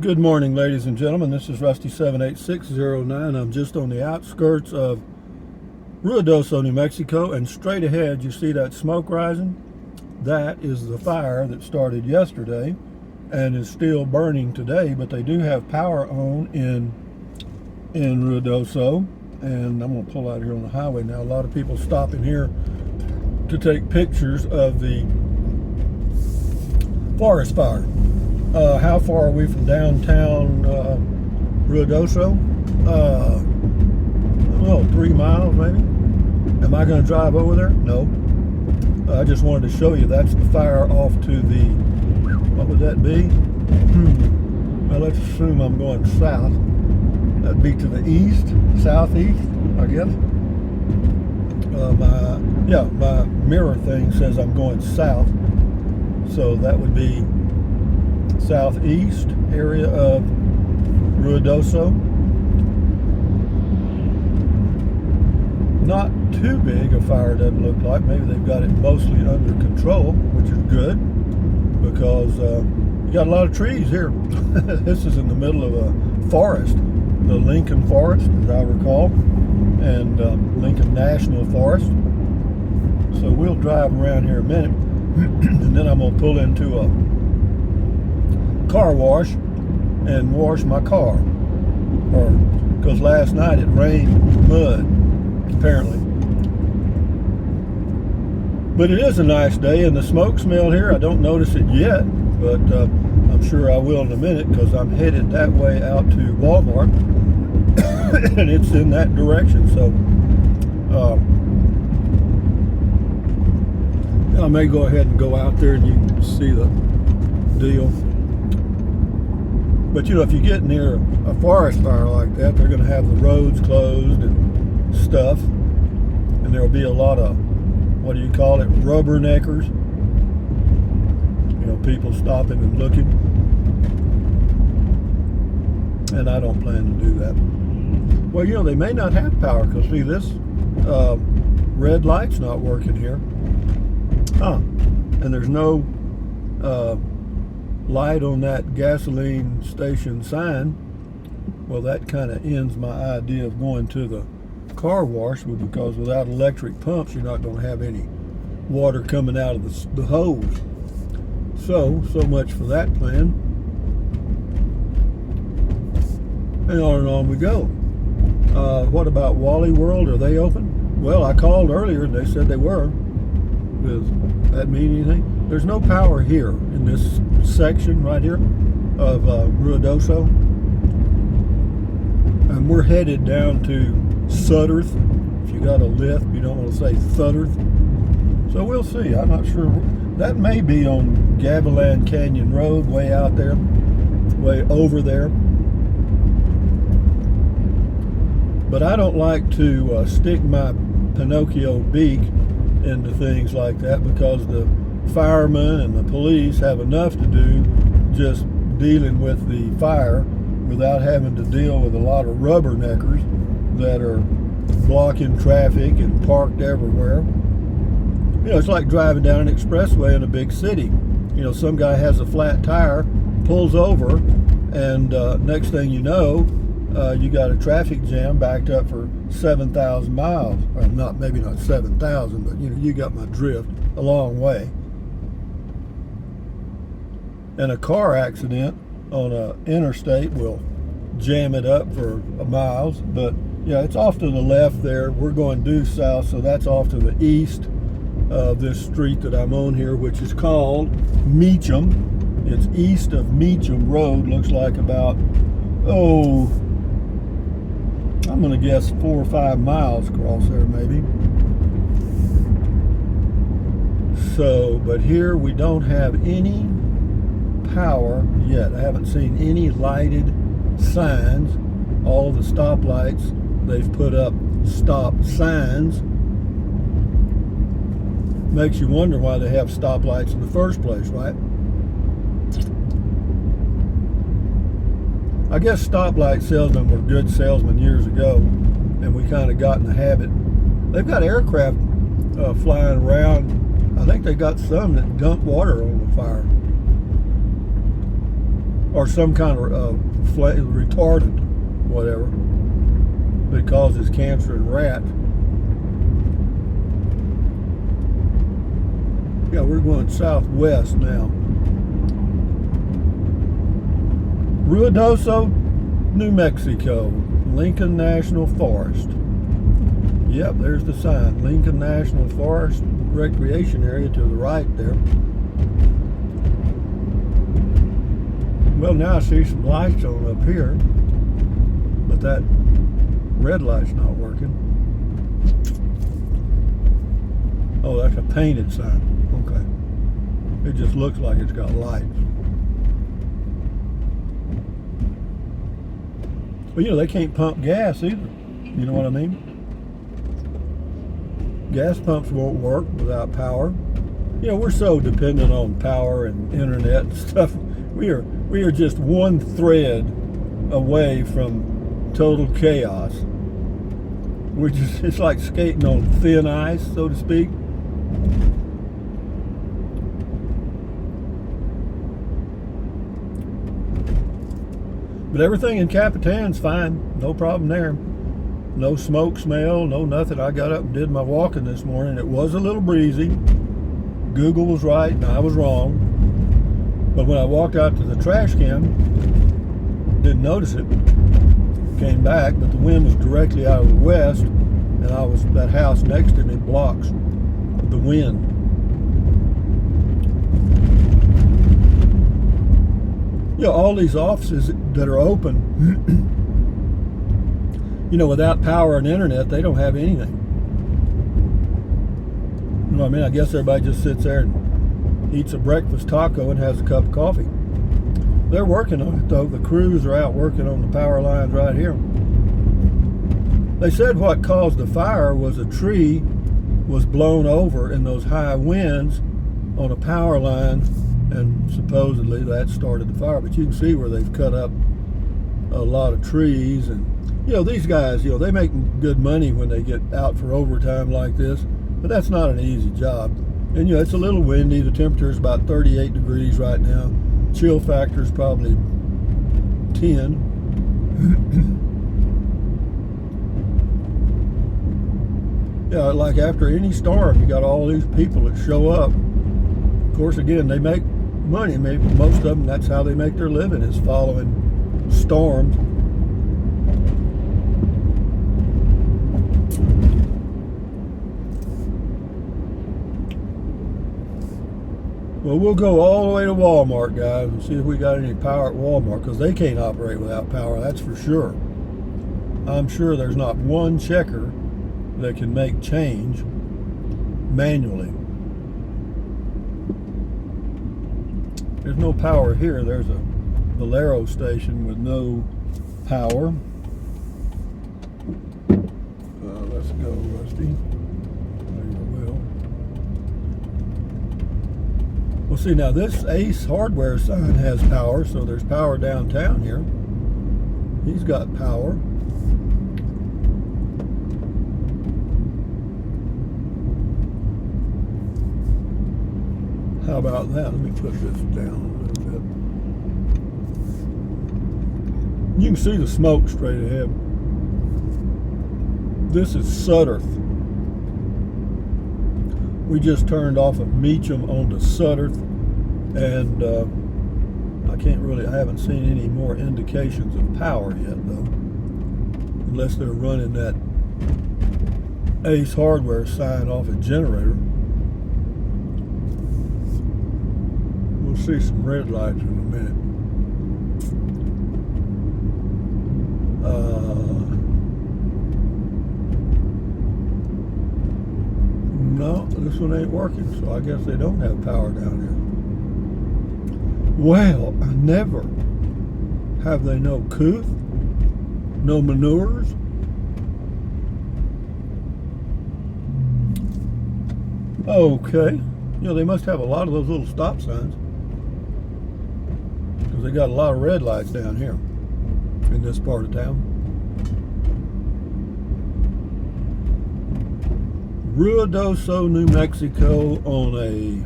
Good morning, ladies and gentlemen. This is Rusty 78609. I'm just on the outskirts of Ruidoso, New Mexico, and straight ahead you see that smoke rising. That is the fire that started yesterday and is still burning today, but they do have power on in Ruidoso. And I'm going to pull out here on the highway now. A lot of people stopping here to take pictures of the forest fire. How far are we from downtown Ruidoso? Well, 3 miles maybe. Am I going to drive over there? No. I just wanted to show you that's the fire off to the, what would that be? Well, let's assume I'm going south. That'd be to the east, southeast, I guess. My mirror thing says I'm going south. So that would be southeast area of Ruidoso. Not too big a fire, doesn't look like. Maybe they've got it mostly under control, which is good because you got a lot of trees here. This is in the middle of a forest, the Lincoln Forest, as I recall, and Lincoln National Forest. So we'll drive around here a minute, and then I'm going to pull into a car wash and wash my car, or because last night it rained mud apparently. But it is a nice day, and the smoke smell here, I don't notice it yet, but I'm sure I will in a minute because I'm headed that way out to Walmart and it's in that direction. So I may go ahead and go out there and you can see the deal. But you know, if you get near a forest fire like that, they're going to have the roads closed and stuff, and there'll be a lot of, what do you call it, rubberneckers. You know, people stopping and looking. And I don't plan to do that. Well, you know, they may not have power because see, this red light's not working here. And there's no light on that gasoline station sign. Well, that kind of ends my idea of going to the car wash, because without electric pumps you're not going to have any water coming out of the hose. So much for that plan. And on we go. What about Wally World? Are they open? Well, I called earlier and they said they were. Does that mean anything? There's no power here in this section right here of Ruidoso. And we're headed down to Sutterth. If you got a lift, you don't want to say Sutterth. So we'll see. I'm not sure. That may be on Gavilan Canyon Road, way out there, way over there. But I don't like to stick my Pinocchio beak into things like that because the firemen and the police have enough to do just dealing with the fire without having to deal with a lot of rubberneckers that are blocking traffic and parked everywhere. You know, it's like driving down an expressway in a big city. You know, some guy has a flat tire, pulls over, and next thing you know, you got a traffic jam backed up for 7,000 miles. Well, maybe not 7,000, but you know, you got my drift. A long way. And a car accident on an interstate will jam it up for miles. But yeah, it's off to the left there. We're going due south, so that's off to the east of this street that I'm on here, which is called Meacham. It's east of Meacham Road. Looks like about, I'm going to guess 4 or 5 miles across there maybe. So, but here we don't have any power yet. I haven't seen any lighted signs. All the stoplights, they've put up stop signs. Makes you wonder why they have stoplights in the first place, right? I guess stoplight salesmen were good salesmen years ago, and we kind of got in the habit. They've got aircraft flying around. I think they got some that dump water on the fire. or some kind of retardant, whatever, that causes cancer in rats. Yeah, we're going southwest now. Ruidoso, New Mexico, Lincoln National Forest. Yep, there's the sign. Lincoln National Forest Recreation Area to the right there. Well, now I see some lights on up here, but that red light's not working. Oh, that's a painted sign. Okay. It just looks like it's got lights. But you know, they can't pump gas either. You know what I mean? Gas pumps won't work without power. You know, we're so dependent on power and internet and stuff. We are just one thread away from total chaos. It's like skating on thin ice, so to speak. But everything in Capitan's fine. No problem there. No smoke smell, no nothing. I got up and did my walking this morning. It was a little breezy. Google was right and I was wrong. But when I walked out to the trash can, didn't notice it. Came back, but the wind was directly out of the west, and that house next to me blocks the wind. You know, all these offices that are open, you know, without power and internet, they don't have anything. You know what I mean? I guess everybody just sits there and eats a breakfast taco and has a cup of coffee. They're working on it, though. The crews are out working on the power lines right here. They said what caused the fire was a tree was blown over in those high winds on a power line, and supposedly that started the fire. But you can see where they've cut up a lot of trees. And you know, these guys, you know, they make good money when they get out for overtime like this, but that's not an easy job. And you know, it's a little windy. The temperature is about 38 degrees right now. Chill factor is probably 10. Yeah, like after any storm, you got all these people that show up. Of course, again, they make money. Maybe most of them, that's how they make their living, is following storms. Well, we'll go all the way to Walmart, guys, and see if we got any power at Walmart, because they can't operate without power, that's for sure. I'm sure there's not one checker that can make change manually. There's no power here. There's a Valero station with no power. Let's go, Rusty. Well, see, now this Ace Hardware sign has power, so there's power downtown here. He's got power. How about that? Let me put this down a little bit. You can see the smoke straight ahead. This is Sutterth. We just turned off of Meacham onto Sutterth, and I haven't seen any more indications of power yet, though, unless they're running that Ace Hardware sign off a generator. We'll see some red lights in a minute. No, this one ain't working, so I guess they don't have power down here. Well, I never. Have they no couth? No manures? Okay. You know, they must have a lot of those little stop signs, because they got a lot of red lights down here in this part of town. Ruidoso, New Mexico on a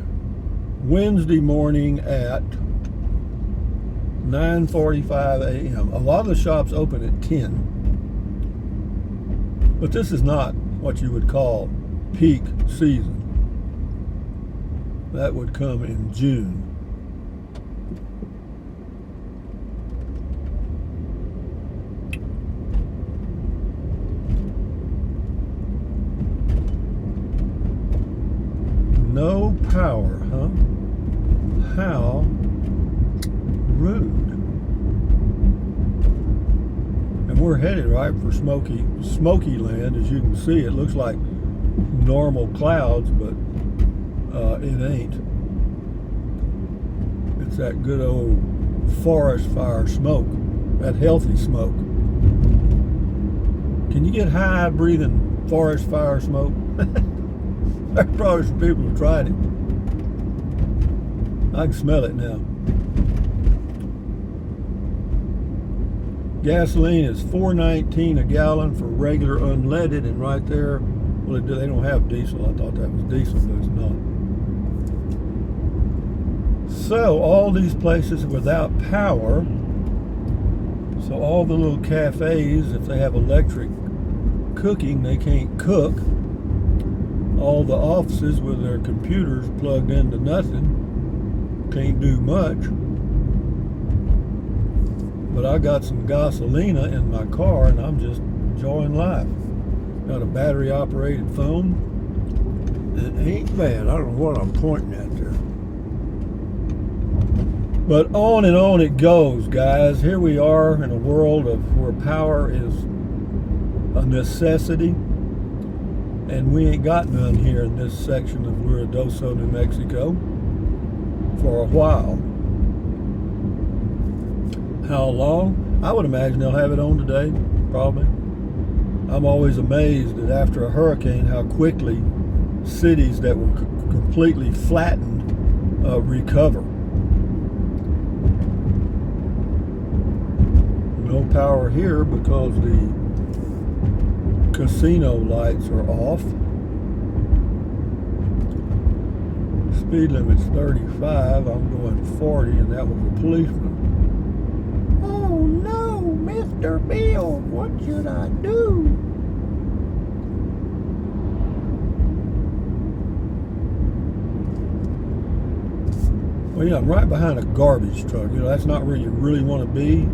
Wednesday morning at 9:45 a.m. A lot of the shops open at 10. But this is not what you would call peak season. That would come in June. No power, huh? How rude. And we're headed right for smoky land. As you can see, it looks like normal clouds, but it ain't. It's that good old forest fire smoke, that healthy smoke. Can you get high breathing forest fire smoke? There's probably some people who tried it. I can smell it now. Gasoline is $4.19 a gallon for regular unleaded, and right there, well, they don't have diesel. I thought that was diesel, but it's not. So all these places without power, so all the little cafes, if they have electric cooking, they can't cook. All the offices with their computers plugged into nothing, can't do much. But I got some gasolina in my car and I'm just enjoying life. Got a battery operated phone. It ain't bad. I don't know what I'm pointing at there. But on and on it goes, guys. Here we are in a world of where power is a necessity. And we ain't got none here in this section of Ruidoso, New Mexico for a while. How long? I would imagine they'll have it on today, probably. I'm always amazed that after a hurricane, how quickly cities that were completely flattened recover. No power here because the casino lights are off. Speed limit's 35. I'm going 40, and that was a policeman. Oh no, Mr. Bill, what should I do? Well, yeah, I'm right behind a garbage truck. You know, that's not where you really want to be.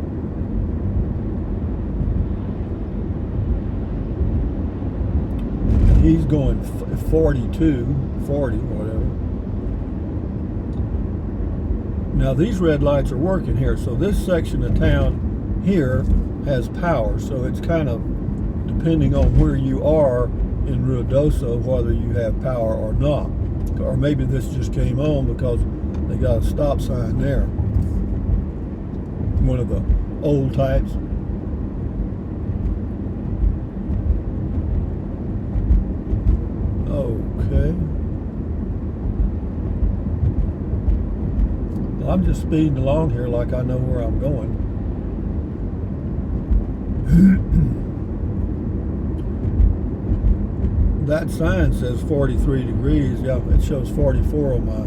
And he's going 42, 40, whatever. Now these red lights are working here, so this section of town here has power, so it's kind of depending on where you are in Ruidoso whether you have power or not. Or maybe this just came on because they got a stop sign there. One of the old types. Okay. Well, I'm just speeding along here like I know where I'm going. That sign says 43 degrees. Yeah, it shows 44 on my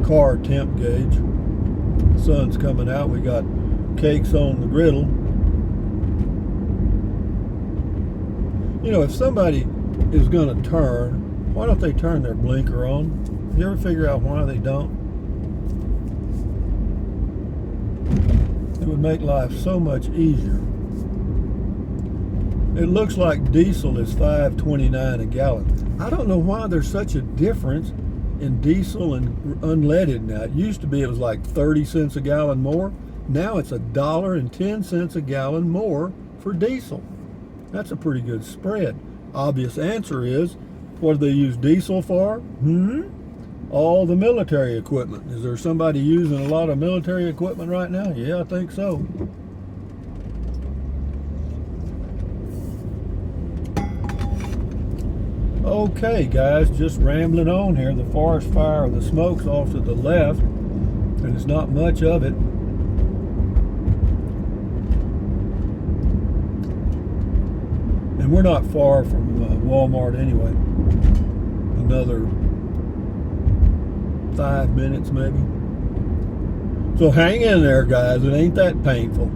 car temp gauge. Sun's coming out. We got cakes on the griddle. You know, if somebody is going to turn, why don't they turn their blinker on? You ever figure out why they don't? It would make life so much easier. It looks like diesel is $5.29 a gallon. I don't know why there's such a difference in diesel and unleaded now. It used to be it was like 30 cents a gallon more. Now it's $1.10 a gallon more for diesel. That's a pretty good spread. Obvious answer is, what do they use diesel for? All the military equipment. Is there somebody using a lot of military equipment right now? Yeah, I think so. Okay, guys, just rambling on here. The forest fire, the smoke's off to the left, and it's not much of it. And we're not far from Walmart anyway. Another 5 minutes maybe. So hang in there, guys. It ain't that painful.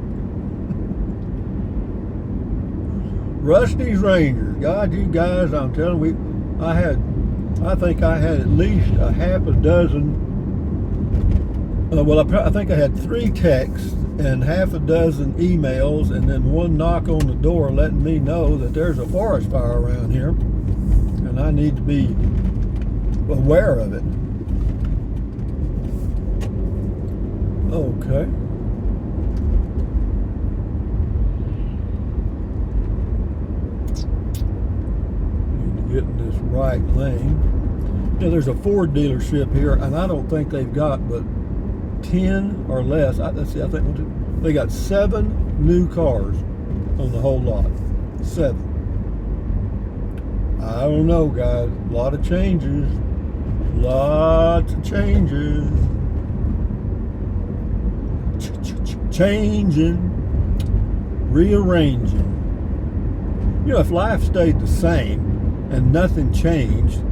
Rusty's Rangers. God, you guys, I'm telling you, I think I had at least a half a dozen. I think I had 3 texts and half a dozen emails, and then one knock on the door letting me know that there's a forest fire around here, and I need to be aware of it. Okay. Need to get in this right lane. You know, there's a Ford dealership here, and I don't think they've got but 10 or less. Let's see, I think they got 7 new cars on the whole lot. 7. I don't know, guys. A lot of changes. Lots of changes. Changing, rearranging. You know, if life stayed the same and nothing changed,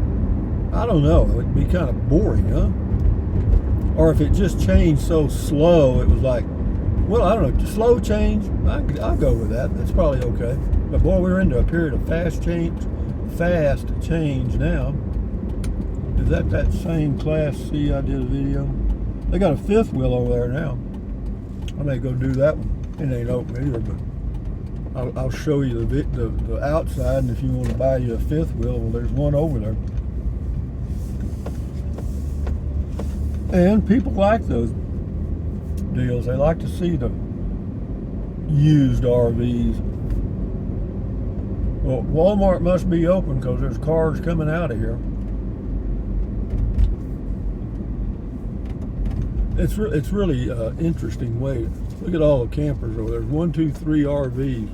I don't know, it'd be kind of boring, huh? Or if it just changed so slow, it was like, well, I don't know, slow change, I'll go with that. That's probably okay. But boy, we're into a period of fast change now. Is that same Class C I did a video? They got a 5th wheel over there now. I may go do that one. It ain't open either, but I'll show you the outside, and if you want to buy you a 5th wheel, well, there's one over there. And people like those deals. They like to see the used RVs. Well, Walmart must be open because there's cars coming out of here. It's really interesting way. Look at all the campers over there. 1, 2, 3 RVs.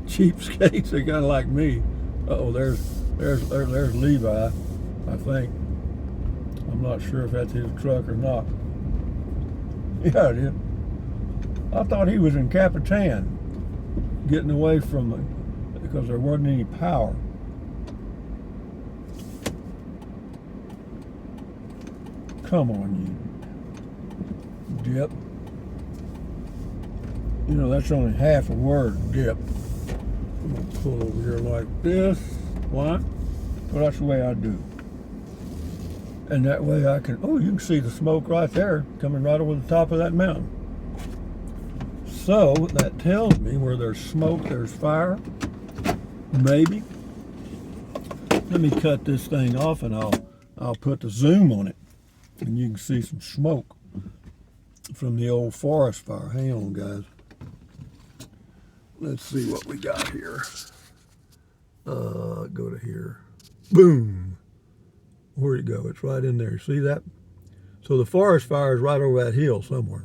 Cheapskates. They're kind of like me. Uh-oh, there's Levi, I think. I'm not sure if that's his truck or not. Yeah, it is. I thought he was in Capitan, getting away from it because there wasn't any power. Come on, you dip. You know, that's only half a word, dip. I'm going to pull over here like this. Why? Well, that's the way I do. And that way I can, oh, you can see the smoke right there coming right over the top of that mountain. So that tells me where there's smoke, there's fire. Maybe. Let me cut this thing off and I'll put the zoom on it. And you can see some smoke from the old forest fire. Hang on, guys. Let's see what we got here. Go to here. Boom. Where'd it go? It's right in there. See that? So the forest fire is right over that hill somewhere.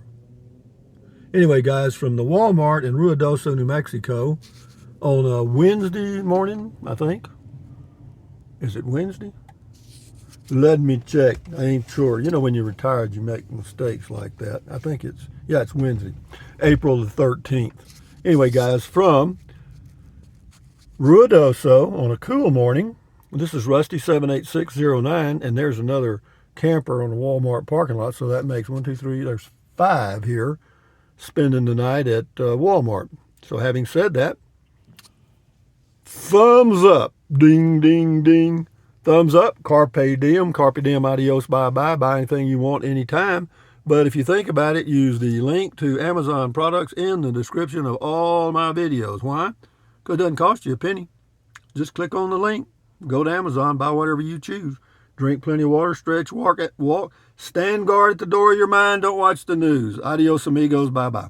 Anyway, guys, from the Walmart in Ruidoso, New Mexico, on a Wednesday morning, I think. Is it Wednesday? Let me check. I ain't sure. You know, when you're retired, you make mistakes like that. I think it's Wednesday, April the 13th. Anyway, guys, from Ruidoso on a cool morning. This is Rusty 78609, and there's another camper on the Walmart parking lot. So that makes 1, 2, 3. There's 5 here spending the night at Walmart. So having said that, thumbs up. Ding, ding, ding. Thumbs up. Carpe diem. Carpe diem. Adios. Bye-bye. Buy anything you want anytime. But if you think about it, use the link to Amazon products in the description of all my videos. Why? Because it doesn't cost you a penny. Just click on the link. Go to Amazon. Buy whatever you choose. Drink plenty of water. Stretch. Walk. Stand guard at the door of your mind. Don't watch the news. Adios, amigos. Bye-bye.